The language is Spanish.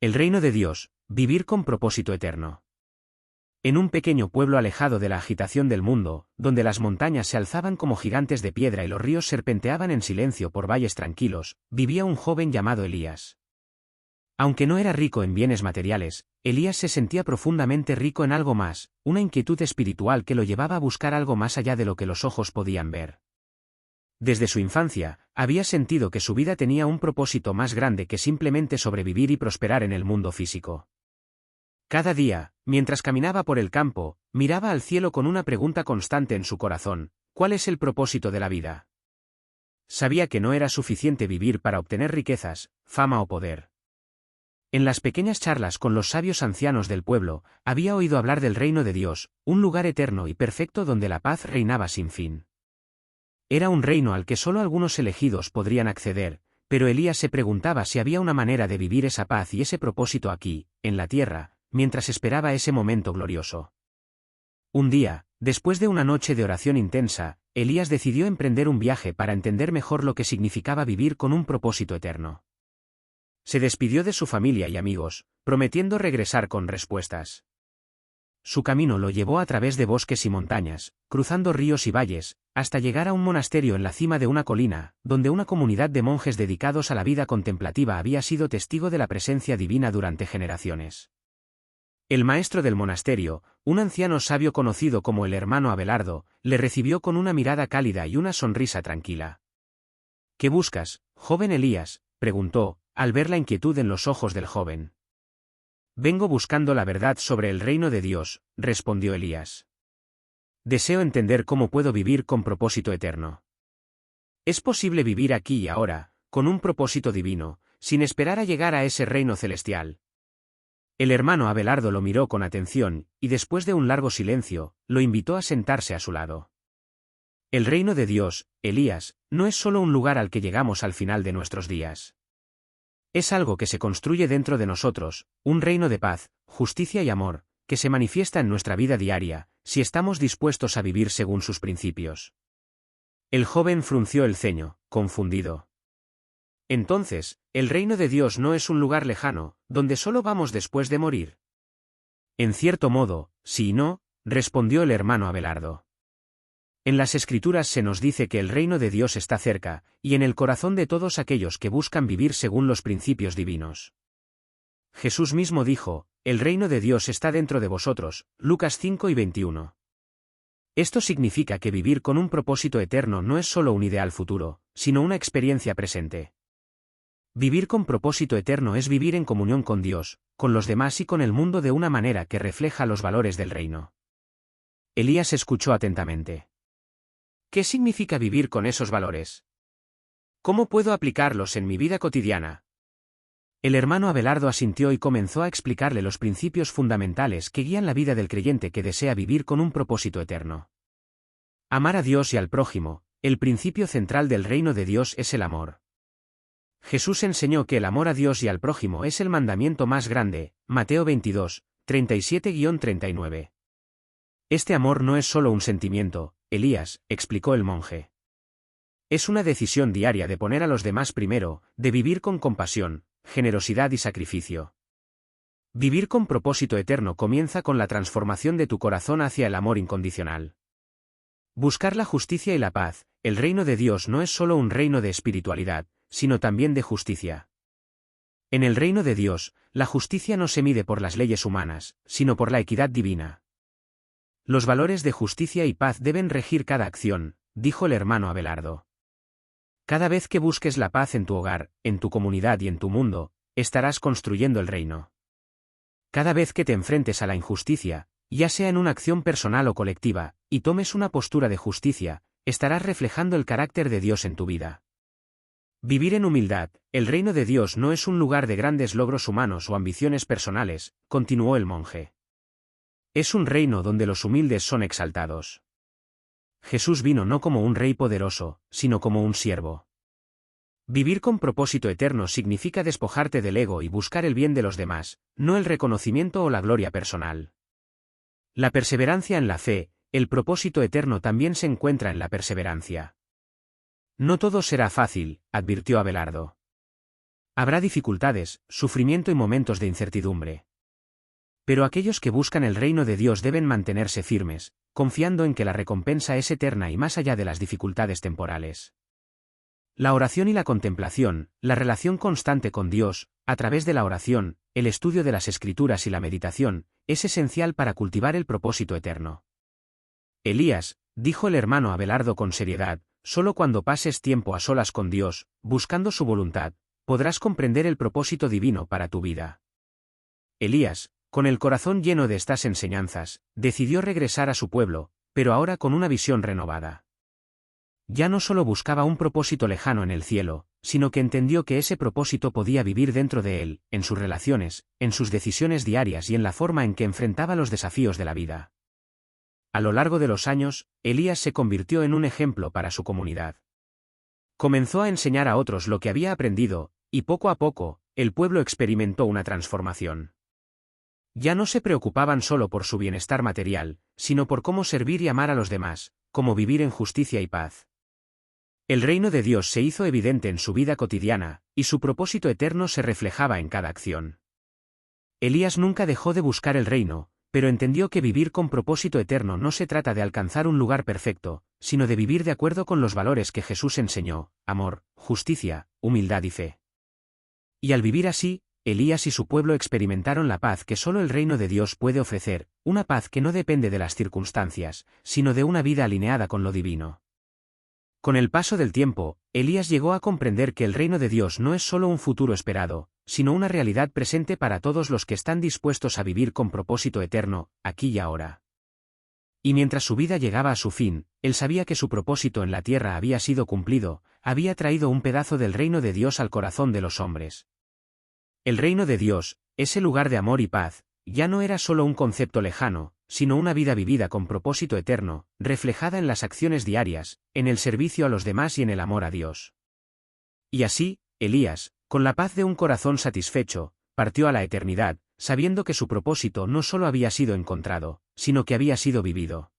El reino de Dios, vivir con propósito eterno. En un pequeño pueblo alejado de la agitación del mundo, donde las montañas se alzaban como gigantes de piedra y los ríos serpenteaban en silencio por valles tranquilos, vivía un joven llamado Elías. Aunque no era rico en bienes materiales, Elías se sentía profundamente rico en algo más, una inquietud espiritual que lo llevaba a buscar algo más allá de lo que los ojos podían ver. Desde su infancia, había sentido que su vida tenía un propósito más grande que simplemente sobrevivir y prosperar en el mundo físico. Cada día, mientras caminaba por el campo, miraba al cielo con una pregunta constante en su corazón: ¿cuál es el propósito de la vida? Sabía que no era suficiente vivir para obtener riquezas, fama o poder. En las pequeñas charlas con los sabios ancianos del pueblo, había oído hablar del reino de Dios, un lugar eterno y perfecto donde la paz reinaba sin fin. Era un reino al que solo algunos elegidos podrían acceder, pero Elías se preguntaba si había una manera de vivir esa paz y ese propósito aquí, en la tierra, mientras esperaba ese momento glorioso. Un día, después de una noche de oración intensa, Elías decidió emprender un viaje para entender mejor lo que significaba vivir con un propósito eterno. Se despidió de su familia y amigos, prometiendo regresar con respuestas. Su camino lo llevó a través de bosques y montañas, cruzando ríos y valles, hasta llegar a un monasterio en la cima de una colina, donde una comunidad de monjes dedicados a la vida contemplativa había sido testigo de la presencia divina durante generaciones. El maestro del monasterio, un anciano sabio conocido como el hermano Abelardo, le recibió con una mirada cálida y una sonrisa tranquila. ¿Qué buscas, joven Elías?, preguntó, al ver la inquietud en los ojos del joven. Vengo buscando la verdad sobre el reino de Dios, respondió Elías. Deseo entender cómo puedo vivir con propósito eterno. ¿Es posible vivir aquí y ahora, con un propósito divino, sin esperar a llegar a ese reino celestial? El hermano Abelardo lo miró con atención, y después de un largo silencio, lo invitó a sentarse a su lado. El reino de Dios, Elías, no es solo un lugar al que llegamos al final de nuestros días. Es algo que se construye dentro de nosotros, un reino de paz, justicia y amor, que se manifiesta en nuestra vida diaria, si estamos dispuestos a vivir según sus principios. El joven frunció el ceño, confundido. Entonces, el reino de Dios no es un lugar lejano, donde solo vamos después de morir. En cierto modo, sí y no, respondió el hermano Abelardo. En las Escrituras se nos dice que el reino de Dios está cerca, y en el corazón de todos aquellos que buscan vivir según los principios divinos. Jesús mismo dijo: el reino de Dios está dentro de vosotros, Lucas 5:21. Esto significa que vivir con un propósito eterno no es solo un ideal futuro, sino una experiencia presente. Vivir con propósito eterno es vivir en comunión con Dios, con los demás y con el mundo de una manera que refleja los valores del reino. Elías escuchó atentamente. ¿Qué significa vivir con esos valores? ¿Cómo puedo aplicarlos en mi vida cotidiana? El hermano Abelardo asintió y comenzó a explicarle los principios fundamentales que guían la vida del creyente que desea vivir con un propósito eterno. Amar a Dios y al prójimo, el principio central del reino de Dios es el amor. Jesús enseñó que el amor a Dios y al prójimo es el mandamiento más grande, Mateo 22, 37-39. Este amor no es solo un sentimiento, Elías, explicó el monje. Es una decisión diaria de poner a los demás primero, de vivir con compasión, generosidad y sacrificio. Vivir con propósito eterno comienza con la transformación de tu corazón hacia el amor incondicional. Buscar la justicia y la paz, el reino de Dios no es solo un reino de espiritualidad, sino también de justicia. En el reino de Dios, la justicia no se mide por las leyes humanas, sino por la equidad divina. Los valores de justicia y paz deben regir cada acción, dijo el hermano Abelardo. Cada vez que busques la paz en tu hogar, en tu comunidad y en tu mundo, estarás construyendo el reino. Cada vez que te enfrentes a la injusticia, ya sea en una acción personal o colectiva, y tomes una postura de justicia, estarás reflejando el carácter de Dios en tu vida. Vivir en humildad, el reino de Dios no es un lugar de grandes logros humanos o ambiciones personales, continuó el monje. Es un reino donde los humildes son exaltados. Jesús vino no como un rey poderoso, sino como un siervo. Vivir con propósito eterno significa despojarte del ego y buscar el bien de los demás, no el reconocimiento o la gloria personal. La perseverancia en la fe, el propósito eterno también se encuentra en la perseverancia. No todo será fácil, advirtió Abelardo. Habrá dificultades, sufrimiento y momentos de incertidumbre. Pero aquellos que buscan el reino de Dios deben mantenerse firmes, confiando en que la recompensa es eterna y más allá de las dificultades temporales. La oración y la contemplación, la relación constante con Dios, a través de la oración, el estudio de las Escrituras y la meditación, es esencial para cultivar el propósito eterno. Elías, dijo el hermano Abelardo con seriedad, solo cuando pases tiempo a solas con Dios, buscando su voluntad, podrás comprender el propósito divino para tu vida. Elías, con el corazón lleno de estas enseñanzas, decidió regresar a su pueblo, pero ahora con una visión renovada. Ya no solo buscaba un propósito lejano en el cielo, sino que entendió que ese propósito podía vivir dentro de él, en sus relaciones, en sus decisiones diarias y en la forma en que enfrentaba los desafíos de la vida. A lo largo de los años, Elías se convirtió en un ejemplo para su comunidad. Comenzó a enseñar a otros lo que había aprendido, y poco a poco, el pueblo experimentó una transformación. Ya no se preocupaban solo por su bienestar material, sino por cómo servir y amar a los demás, cómo vivir en justicia y paz. El reino de Dios se hizo evidente en su vida cotidiana, y su propósito eterno se reflejaba en cada acción. Elías nunca dejó de buscar el reino, pero entendió que vivir con propósito eterno no se trata de alcanzar un lugar perfecto, sino de vivir de acuerdo con los valores que Jesús enseñó: amor, justicia, humildad y fe. Y al vivir así, Elías y su pueblo experimentaron la paz que solo el reino de Dios puede ofrecer, una paz que no depende de las circunstancias, sino de una vida alineada con lo divino. Con el paso del tiempo, Elías llegó a comprender que el reino de Dios no es solo un futuro esperado, sino una realidad presente para todos los que están dispuestos a vivir con propósito eterno, aquí y ahora. Y mientras su vida llegaba a su fin, él sabía que su propósito en la tierra había sido cumplido, había traído un pedazo del reino de Dios al corazón de los hombres. El reino de Dios, ese lugar de amor y paz, ya no era solo un concepto lejano, sino una vida vivida con propósito eterno, reflejada en las acciones diarias, en el servicio a los demás y en el amor a Dios. Y así, Elías, con la paz de un corazón satisfecho, partió a la eternidad, sabiendo que su propósito no solo había sido encontrado, sino que había sido vivido.